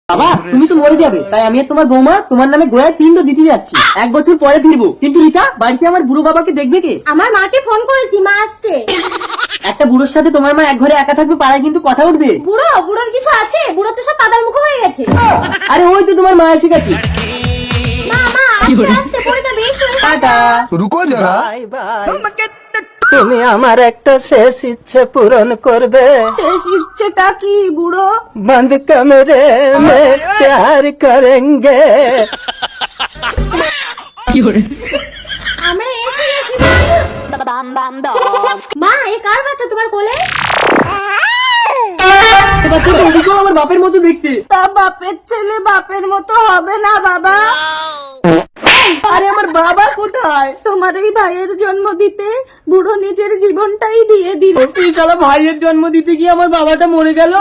বাবা তুমি তো মরে যাবে, তাই আমি আর তোমার বৌমা তোমার নামে গোড়ায় পিণ্ড দিতে যাচ্ছি। 1 বছর পরে ফিরবো। কিন্তু রিতা, বাড়িতে আমার বুড়ো বাবাকে দেখবে কে? আমার মাকে ফোন করেছি, মা আসছে। একটা বুড়োর সাথে তোমার মা এক ঘরে একা থাকবে, পাড়ায় কিন্তু কথা উঠবে। বুড়োর কিছু আছে? বুড়ো তো সব পাতার মুখ হয়ে গেছে। আরে ওই তো তোমার মা এসে গেছে। মা আস্তে আস্তে পড়ে যাবে, এসো। টাটা। रुको जरा। Bye bye. তুমি আমার একটা শেষ ইচ্ছে পূরণ করবে। শেষ ইচ্ছেটা কি বুড়ো? बंद कमरे में प्यार करेंगे। আমরা এসে গেছি মা। এ কার বাচ্চা তোমার কোলে? বাচ্চাটা ওদিকেও আমার বাপের মতো দেখতে। তা বাপের ছেলে বাপের মতো হবে না বাবা? আরে আমার বাবা কোথায়? তোমার এই ভাইয়ের জন্ম দিতে বুড়ো নিজের জীবনটাই দিয়ে দিল। তুই শালা ভাইয়ের জন্ম দিতে গিয়ে আমার বাবাটা মরে গেল।